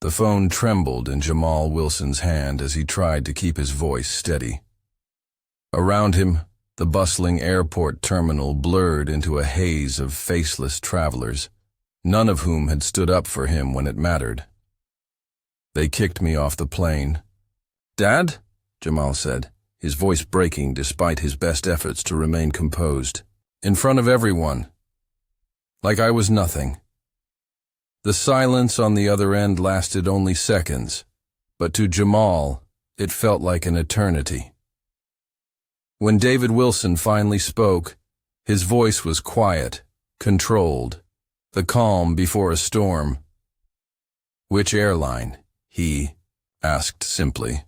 The phone trembled in Jamal Wilson's hand as he tried to keep his voice steady. Around him, the bustling airport terminal blurred into a haze of faceless travelers, none of whom had stood up for him when it mattered. They kicked me off the plane. "Dad?" Jamal said, his voice breaking despite his best efforts to remain composed. In front of everyone. Like I was nothing. The silence on the other end lasted only seconds, but to Jamal, it felt like an eternity. When David Wilson finally spoke, his voice was quiet, controlled, the calm before a storm. "Which airline?" he asked simply.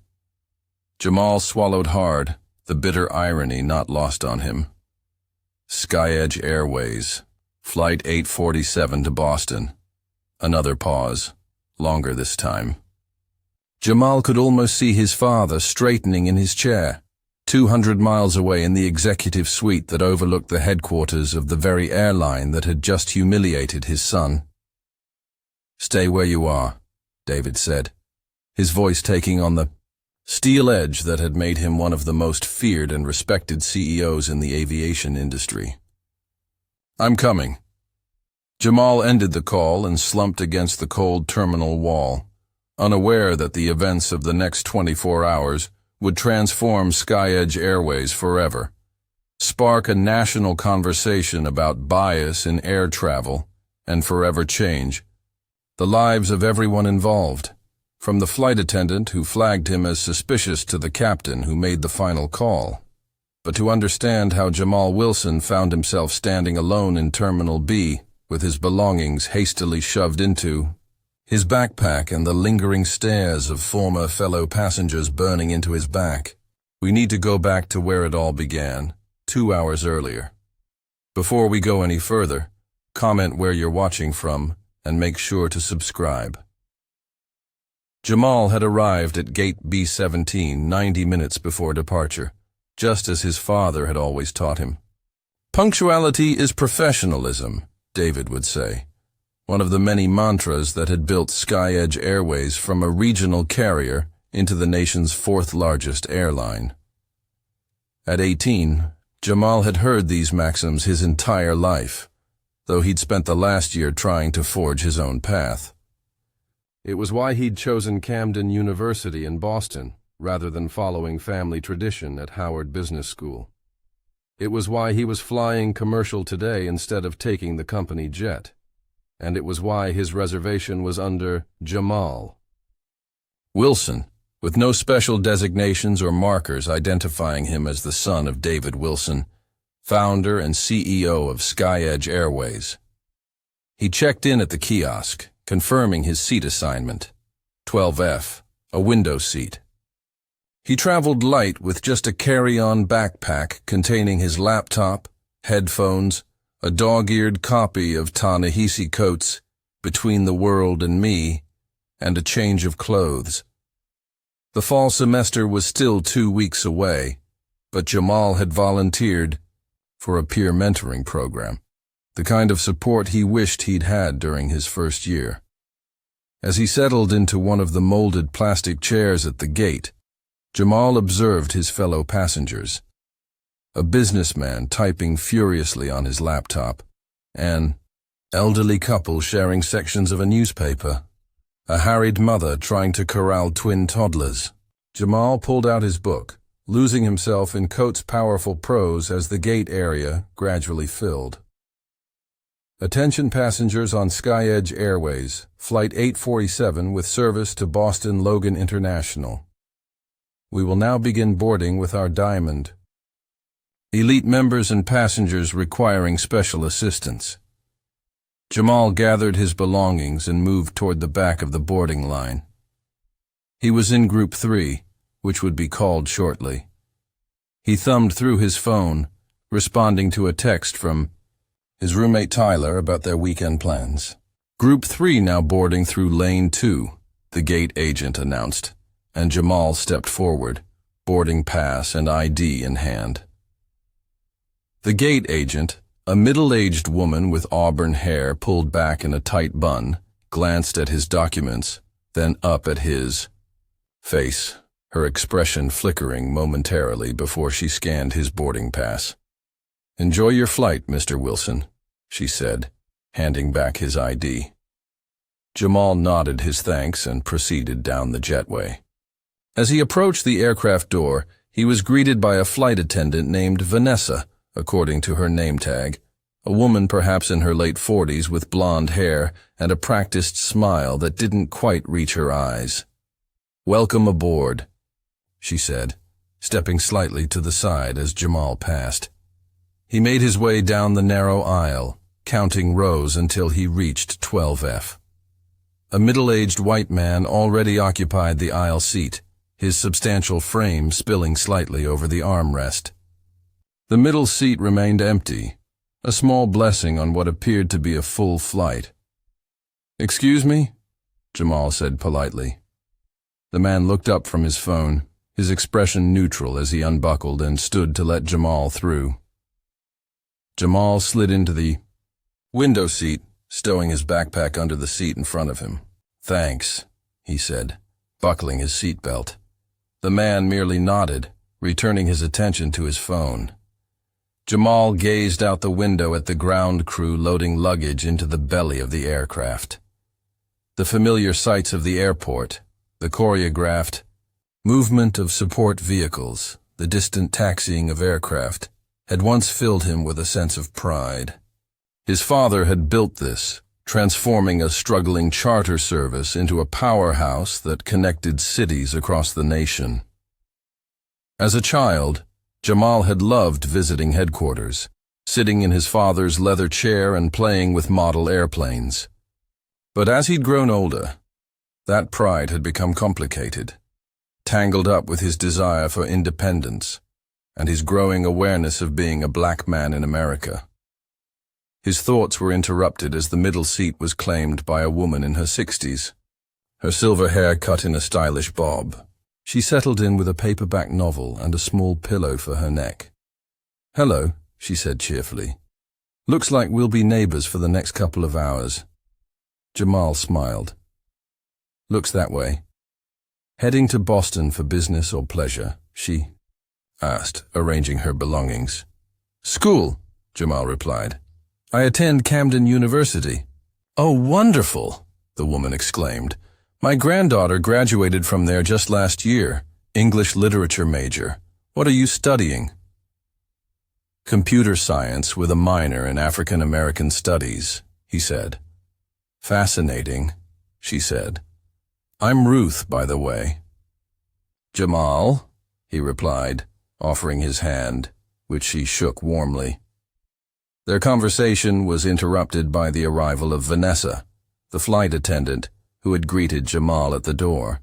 Jamal swallowed hard, the bitter irony not lost on him. SkyEdge Airways, Flight 847 to Boston. Another pause, longer this time. Jamal could almost see his father straightening in his chair, 200 miles away in the executive suite that overlooked the headquarters of the very airline that had just humiliated his son. "Stay where you are," David said, his voice taking on the steel edge that had made him one of the most feared and respected CEOs in the aviation industry. "I'm coming." Jamal ended the call and slumped against the cold terminal wall, unaware that the events of the next 24 hours would transform SkyEdge Airways forever, spark a national conversation about bias in air travel, and forever change the lives of everyone involved, from the flight attendant who flagged him as suspicious to the captain who made the final call. But to understand how Jamal Wilson found himself standing alone in Terminal B, with his belongings hastily shoved into his backpack and the lingering stares of former fellow passengers burning into his back, we need to go back to where it all began, 2 hours earlier. Before we go any further, comment where you're watching from and make sure to subscribe. Jamal had arrived at Gate B-17 90 minutes before departure, just as his father had always taught him. "Punctuality is professionalism," David would say, one of the many mantras that had built SkyEdge Airways from a regional carrier into the nation's fourth-largest airline. At 18, Jamal had heard these maxims his entire life, though he'd spent the last year trying to forge his own path. It was why he'd chosen Camden University in Boston, rather than following family tradition at Howard Business School. It was why he was flying commercial today instead of taking the company jet. And it was why his reservation was under Jamal Wilson, with no special designations or markers identifying him as the son of David Wilson, founder and CEO of SkyEdge Airways. He checked in at the kiosk, confirming his seat assignment, 12F, a window seat. He traveled light with just a carry-on backpack containing his laptop, headphones, a dog-eared copy of Ta-Nehisi Coates' Between the World and Me, and a change of clothes. The fall semester was still 2 weeks away, but Jamal had volunteered for a peer mentoring program, the kind of support he wished he'd had during his first year. As he settled into one of the molded plastic chairs at the gate, Jamal observed his fellow passengers. A businessman typing furiously on his laptop, an elderly couple sharing sections of a newspaper, a harried mother trying to corral twin toddlers. Jamal pulled out his book, losing himself in Coates' powerful prose as the gate area gradually filled. "Attention passengers on SkyEdge Airways, Flight 847 with service to Boston Logan International. We will now begin boarding with our Diamond. Elite members and passengers requiring special assistance." Jamal gathered his belongings and moved toward the back of the boarding line. He was in Group 3, which would be called shortly. He thumbed through his phone, responding to a text from his roommate Tyler about their weekend plans. "Group 3 now boarding through Lane 2, the gate agent announced, and Jamal stepped forward, boarding pass and ID in hand. The gate agent, a middle-aged woman with auburn hair pulled back in a tight bun, glanced at his documents, then up at his face, her expression flickering momentarily before she scanned his boarding pass. "Enjoy your flight, Mr. Wilson," she said, handing back his ID. Jamal nodded his thanks and proceeded down the jetway. As he approached the aircraft door, he was greeted by a flight attendant named Vanessa, according to her name tag, a woman perhaps in her late 40s with blonde hair and a practiced smile that didn't quite reach her eyes. "Welcome aboard," she said, stepping slightly to the side as Jamal passed. He made his way down the narrow aisle, counting rows until he reached 12F. A middle-aged white man already occupied the aisle seat, his substantial frame spilling slightly over the armrest. The middle seat remained empty, a small blessing on what appeared to be a full flight. "Excuse me?" Jamal said politely. The man looked up from his phone, his expression neutral as he unbuckled and stood to let Jamal through. Jamal slid into the window seat, stowing his backpack under the seat in front of him. "Thanks," he said, buckling his seatbelt. The man merely nodded, returning his attention to his phone. Jamal gazed out the window at the ground crew loading luggage into the belly of the aircraft. The familiar sights of the airport, the choreographed movement of support vehicles, the distant taxiing of aircraft, had once filled him with a sense of pride. His father had built this, transforming a struggling charter service into a powerhouse that connected cities across the nation. As a child, Jamal had loved visiting headquarters, sitting in his father's leather chair and playing with model airplanes. But as he'd grown older, that pride had become complicated, tangled up with his desire for independence and his growing awareness of being a black man in America. His thoughts were interrupted as the middle seat was claimed by a woman in her 60s, her silver hair cut in a stylish bob. She settled in with a paperback novel and a small pillow for her neck. "Hello," she said cheerfully. "Looks like we'll be neighbors for the next couple of hours." Jamal smiled. "Looks that way. Heading to Boston for business or pleasure?" she asked, arranging her belongings. "School," Jamal replied. "I attend Camden University." "Oh, wonderful," the woman exclaimed. "My granddaughter graduated from there just last year, English literature major. What are you studying?" "Computer science with a minor in African American studies," he said. "Fascinating," she said. "I'm Ruth, by the way." "Jamal," he replied, offering his hand, which she shook warmly. Their conversation was interrupted by the arrival of Vanessa, the flight attendant, who had greeted Jamal at the door.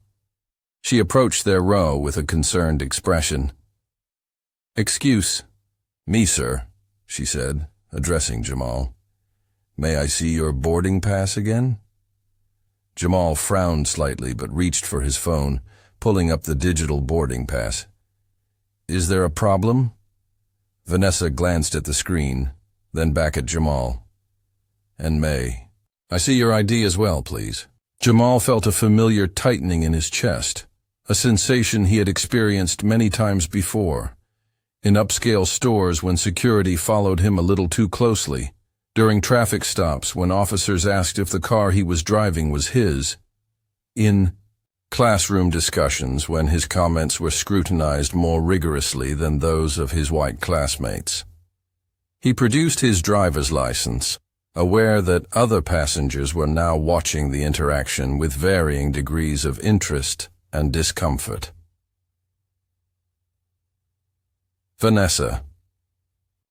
She approached their row with a concerned expression. "Excuse me, sir," she said, addressing Jamal. "May I see your boarding pass again?" Jamal frowned slightly but reached for his phone, pulling up the digital boarding pass. "Is there a problem?" Vanessa glanced at the screen, then back at Jamal. "And May, I see your ID as well, please." Jamal felt a familiar tightening in his chest, a sensation he had experienced many times before. In upscale stores when security followed him a little too closely, during traffic stops when officers asked if the car he was driving was his, in classroom discussions when his comments were scrutinized more rigorously than those of his white classmates. He produced his driver's license, aware that other passengers were now watching the interaction with varying degrees of interest and discomfort. Vanessa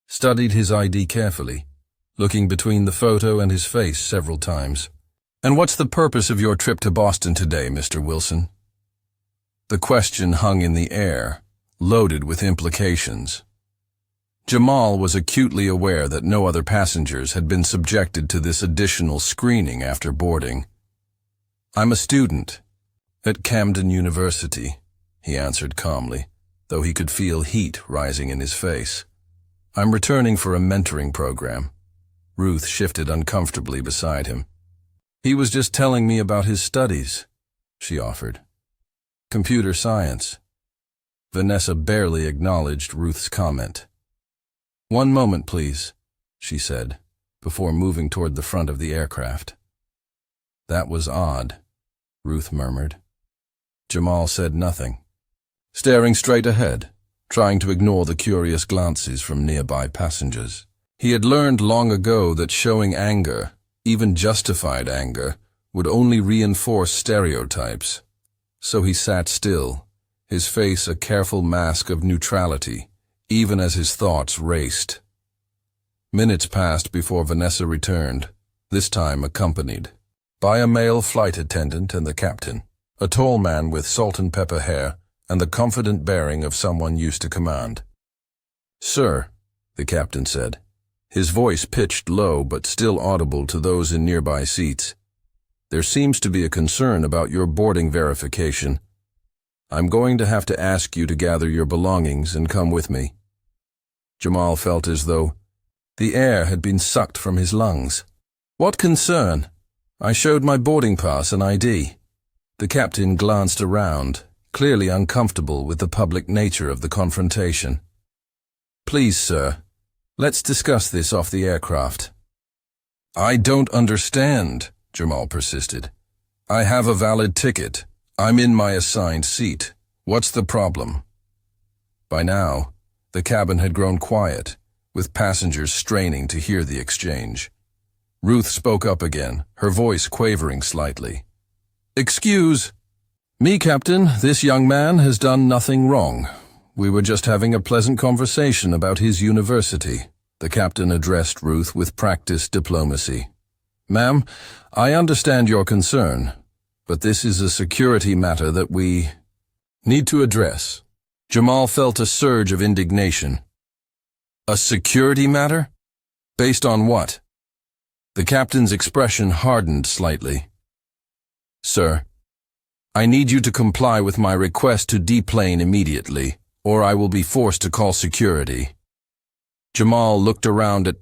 studied his ID carefully, looking between the photo and his face several times. "And what's the purpose of your trip to Boston today, Mr. Wilson?" The question hung in the air, loaded with implications. Jamal was acutely aware that no other passengers had been subjected to this additional screening after boarding. "I'm a student at Camden University," he answered calmly, though he could feel heat rising in his face. "I'm returning for a mentoring program." Ruth shifted uncomfortably beside him. "He was just telling me about his studies." she offered. Computer science. Vanessa barely acknowledged Ruth's comment. One moment, please, she said, before moving toward the front of the aircraft. That was odd, Ruth murmured. Jamal said nothing, staring straight ahead, trying to ignore the curious glances from nearby passengers. He had learned long ago that showing anger, even justified anger, would only reinforce stereotypes. So he sat still, his face a careful mask of neutrality, even as his thoughts raced. Minutes passed before Vanessa returned, this time accompanied by a male flight attendant and the captain, a tall man with salt and pepper hair and the confident bearing of someone used to command. Sir, the captain said, his voice pitched low but still audible to those in nearby seats. There seems to be a concern about your boarding verification. I'm going to have to ask you to gather your belongings and come with me. Jamal felt as though the air had been sucked from his lungs. What concern? I showed my boarding pass and ID. The captain glanced around, clearly uncomfortable with the public nature of the confrontation. Please, sir, let's discuss this off the aircraft. I don't understand, Jamal persisted. I have a valid ticket. I'm in my assigned seat. What's the problem? By now, the cabin had grown quiet, with passengers straining to hear the exchange. Ruth spoke up again, her voice quavering slightly. Excuse me, Captain, this young man has done nothing wrong. We were just having a pleasant conversation about his university. The captain addressed Ruth with practiced diplomacy. Ma'am, I understand your concern, but this is a security matter that we need to address. Jamal felt a surge of indignation. A security matter? Based on what? The captain's expression hardened slightly. Sir, I need you to comply with my request to deplane immediately, or I will be forced to call security. Jamal looked around at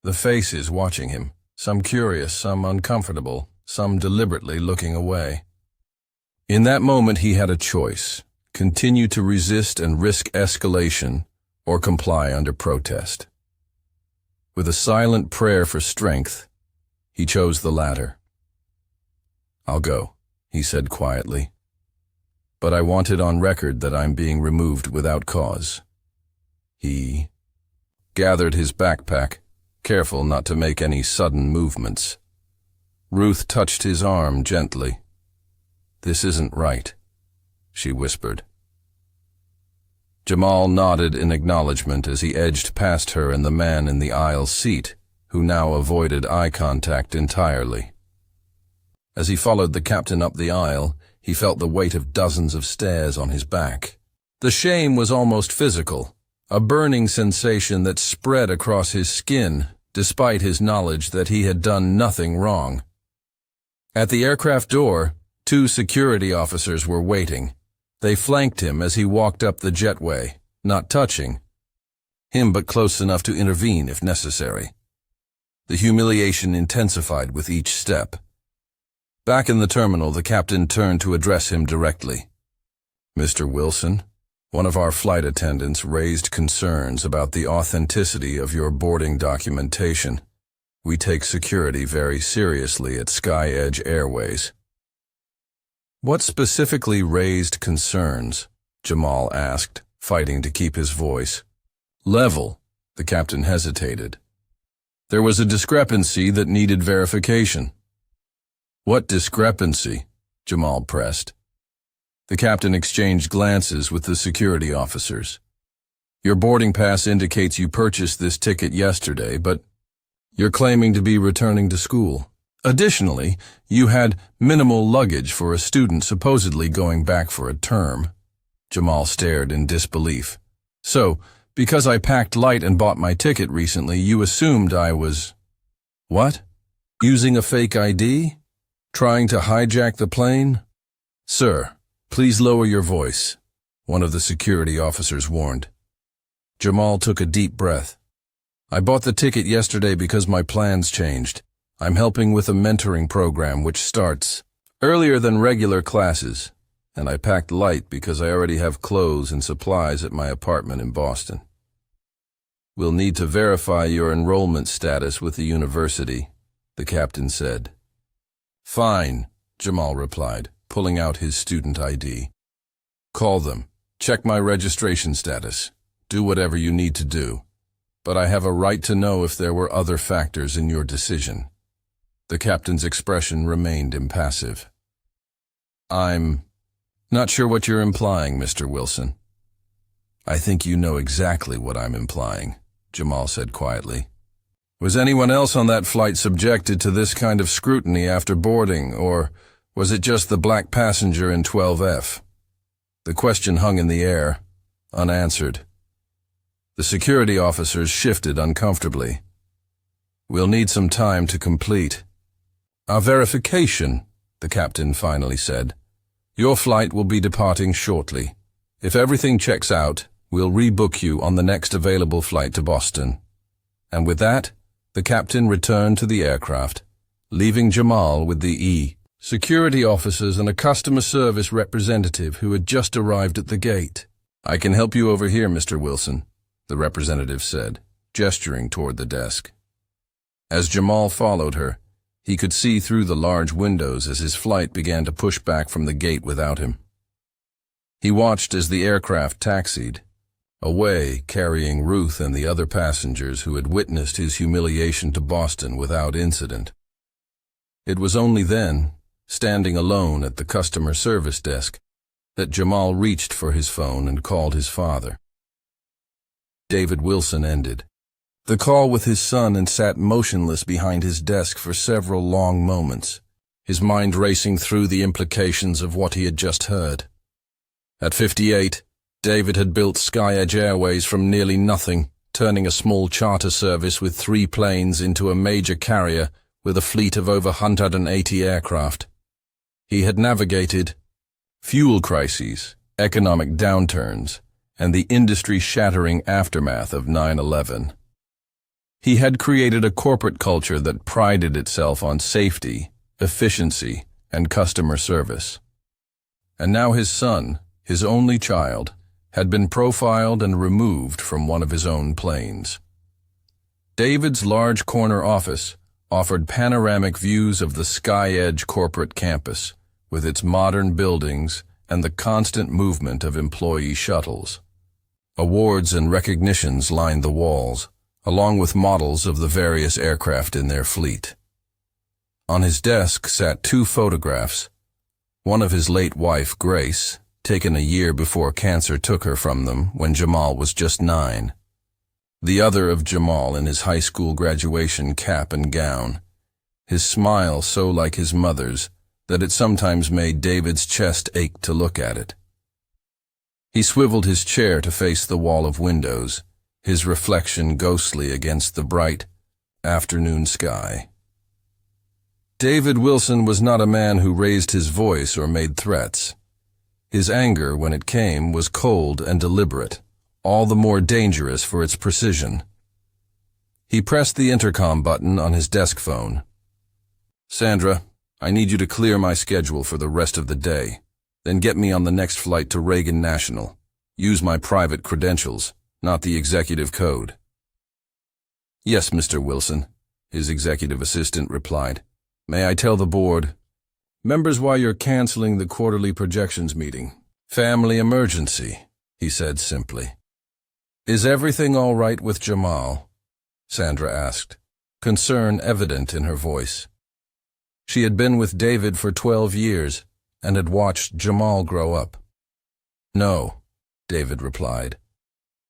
the faces watching him, some curious, some uncomfortable, some deliberately looking away. In that moment he had a choice: continue to resist and risk escalation, or comply under protest. With a silent prayer for strength, he chose the latter. I'll go, he said quietly. But I want it on record that I'm being removed without cause. He gathered his backpack, careful not to make any sudden movements. Ruth touched his arm gently. This isn't right, she whispered. Jamal nodded in acknowledgement as he edged past her and the man in the aisle seat, who now avoided eye contact entirely. As he followed the captain up the aisle, he felt the weight of dozens of stares on his back. The shame was almost physical, a burning sensation that spread across his skin, despite his knowledge that he had done nothing wrong. At the aircraft door, 2 security officers were waiting. They flanked him as he walked up the jetway, not touching him but close enough to intervene if necessary. The humiliation intensified with each step. Back in the terminal, the captain turned to address him directly. Mr. Wilson, one of our flight attendants raised concerns about the authenticity of your boarding documentation. We take security very seriously at Sky Edge Airways. What specifically raised concerns? Jamal asked, fighting to keep his voice. Level, the captain hesitated. There was a discrepancy that needed verification. What discrepancy? Jamal pressed. The captain exchanged glances with the security officers. Your boarding pass indicates you purchased this ticket yesterday, but you're claiming to be returning to school. Additionally, you had minimal luggage for a student supposedly going back for a term. Jamal stared in disbelief. So, because I packed light and bought my ticket recently, you assumed I was… What? Using a fake ID? Trying to hijack the plane? Sir, please lower your voice, one of the security officers warned. Jamal took a deep breath. I bought the ticket yesterday because my plans changed. I'm helping with a mentoring program which starts Earlier than regular classes, and I packed light because I already have clothes and supplies at my apartment in Boston. We'll need to verify your enrollment status with the university, the captain said. Fine, Jamal replied, pulling out his student ID. Call them, check my registration status, do whatever you need to do, but I have a right to know if there were other factors in your decision. The captain's expression remained impassive. I'm not sure what you're implying, Mr. Wilson. I think you know exactly what I'm implying, Jamal said quietly. Was anyone else on that flight subjected to this kind of scrutiny after boarding, or was it just the black passenger in 12F? The question hung in the air, unanswered. The security officers shifted uncomfortably. We'll need some time to complete our verification, the captain finally said. Your flight will be departing shortly. If everything checks out, we'll rebook you on the next available flight to Boston. And with that, the captain returned to the aircraft, leaving Jamal with the security officers and a customer service representative who had just arrived at the gate. I can help you over here, Mr. Wilson, the representative said, gesturing toward the desk. As Jamal followed her, he could see through the large windows as his flight began to push back from the gate without him. He watched as the aircraft taxied, away carrying Ruth and the other passengers who had witnessed his humiliation to Boston without incident. It was only then, standing alone at the customer service desk, that Jamal reached for his phone and called his father. David Wilson ended the call with his son and sat motionless behind his desk for several long moments, his mind racing through the implications of what he had just heard. At 58, David had built SkyEdge Airways from nearly nothing, turning a small charter service with 3 planes into a major carrier with a fleet of over 180 aircraft. He had navigated fuel crises, economic downturns, and the industry-shattering aftermath of 9/11. He had created a corporate culture that prided itself on safety, efficiency, and customer service. And now his son, his only child, had been profiled and removed from one of his own planes. David's large corner office offered panoramic views of the SkyEdge corporate campus, with its modern buildings and the constant movement of employee shuttles. Awards and recognitions lined the walls, along with models of the various aircraft in their fleet. On his desk sat 2 photographs, one of his late wife, Grace, taken a year before cancer took her from them when Jamal was just 9. The other of Jamal in his high school graduation cap and gown, his smile so like his mother's that it sometimes made David's chest ache to look at it. He swiveled his chair to face the wall of windows, his reflection ghostly against the bright afternoon sky. David Wilson was not a man who raised his voice or made threats. His anger, when it came, was cold and deliberate, all the more dangerous for its precision. He pressed the intercom button on his desk phone. Sandra, I need you to clear my schedule for the rest of the day, then get me on the next flight to Reagan National. Use my private credentials, not the executive code. Yes, Mr. Wilson, his executive assistant replied. May I tell the board? Members, why you're canceling the quarterly projections meeting. Family emergency, he said simply. Is everything all right with Jamal? Sandra asked, concern evident in her voice. She had been with David for 12 years and had watched Jamal grow up. No, David replied,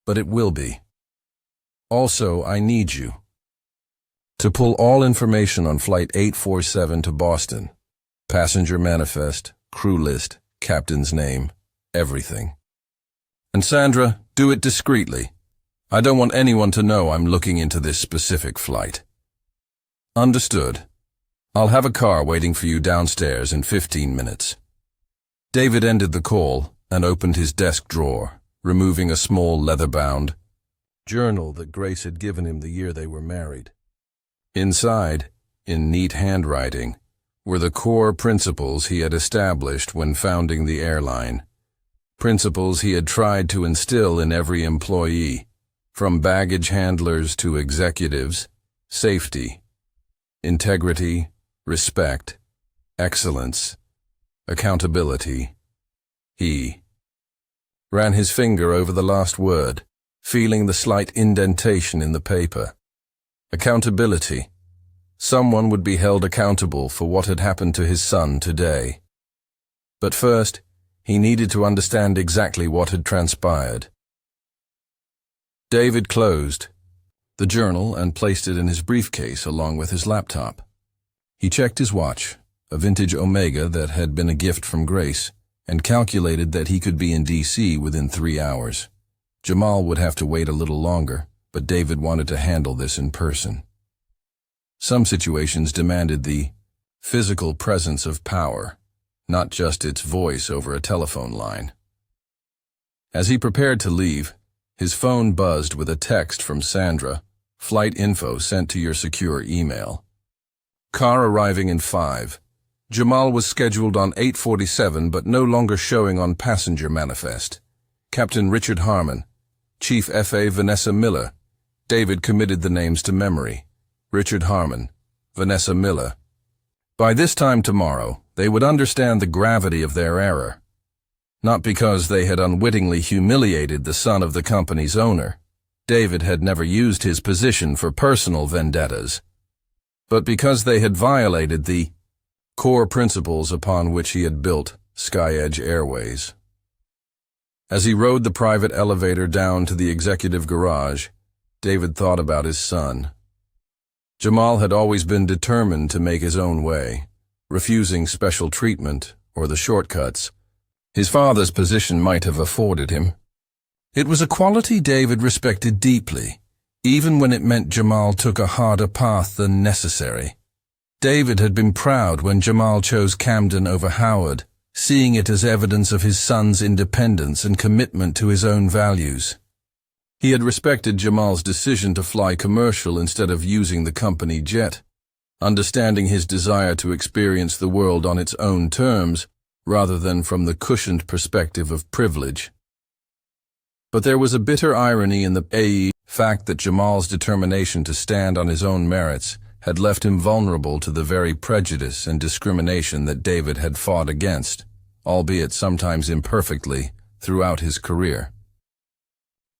but it will be. Also, I need you to pull all information on Flight 847 to Boston. Passenger manifest, crew list, captain's name, everything. And Sandra, do it discreetly. I don't want anyone to know I'm looking into this specific flight. Understood. I'll have a car waiting for you downstairs in 15 minutes. David ended the call and opened his desk drawer, removing a small leather-bound journal that Grace had given him the year they were married. Inside, in neat handwriting, were the core principles he had established when founding the airline. Principles he had tried to instill in every employee, from baggage handlers to executives: safety, integrity, respect, excellence, accountability. He ran his finger over the last word, feeling the slight indentation in the paper. Accountability. Someone would be held accountable for what had happened to his son today. But first, he needed to understand exactly what had transpired. David closed the journal and placed it in his briefcase along with his laptop. He checked his watch, a vintage Omega that had been a gift from Grace, and calculated that he could be in D.C. within 3 hours. Jamal would have to wait a little longer, but David wanted to handle this in person. Some situations demanded the physical presence of power, not just its voice over a telephone line. As he prepared to leave, his phone buzzed with a text from Sandra, "Flight info sent to your secure email." Car arriving in 5. Jamal was scheduled on 8:47 but no longer showing on passenger manifest. Captain Richard Harmon, Chief F.A. Vanessa Miller. David committed the names to memory. Richard Harmon, Vanessa Miller. By this time tomorrow, they would understand the gravity of their error. Not because they had unwittingly humiliated the son of the company's owner. David had never used his position for personal vendettas. But because they had violated the core principles upon which he had built SkyEdge Airways. As he rode the private elevator down to the executive garage, David thought about his son. Jamal had always been determined to make his own way, refusing special treatment or the shortcuts his father's position might have afforded him. It was a quality David respected deeply, even when it meant Jamal took a harder path than necessary. David had been proud when Jamal chose Camden over Howard, seeing it as evidence of his son's independence and commitment to his own values. He had respected Jamal's decision to fly commercial instead of using the company jet, understanding his desire to experience the world on its own terms rather than from the cushioned perspective of privilege. But there was a bitter irony in the fact that Jamal's determination to stand on his own merits had left him vulnerable to the very prejudice and discrimination that David had fought against, albeit sometimes imperfectly, throughout his career.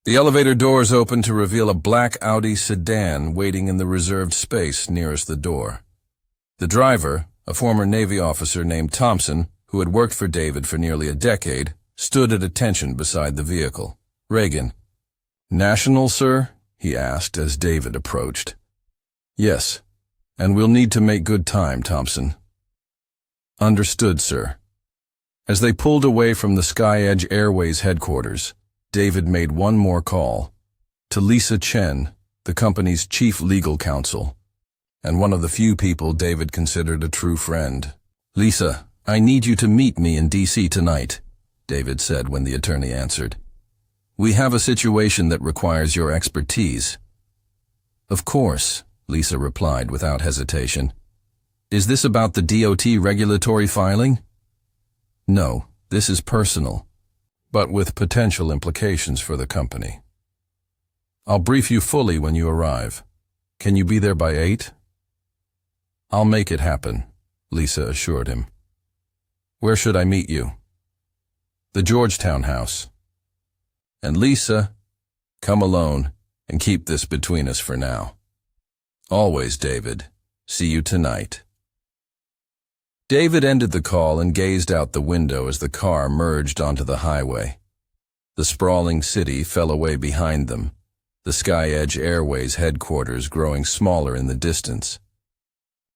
The elevator doors opened to reveal a black Audi sedan waiting in the reserved space nearest the door. The driver, a former Navy officer named Thompson, who had worked for David for nearly a decade, stood at attention beside the vehicle. "Reagan." "National, sir?" he asked as David approached. "Yes, and we'll need to make good time, Thompson." "Understood, sir." As they pulled away from the SkyEdge Airways headquarters, David made one more call to Lisa Chen, the company's chief legal counsel, and one of the few people David considered a true friend. "Lisa, I need you to meet me in D.C. tonight," David said when the attorney answered. "We have a situation that requires your expertise." "Of course," Lisa replied without hesitation. "Is this about the DOT regulatory filing?" "No, this is personal, but with potential implications for the company." "I'll brief you fully when you arrive. Can you be there by 8? "I'll make it happen," Lisa assured him. "Where should I meet you?" "The Georgetown house." "And Lisa, come alone and keep this between us for now." "Always, David. See you tonight." David ended the call and gazed out the window as the car merged onto the highway. The sprawling city fell away behind them, the SkyEdge Airways headquarters growing smaller in the distance.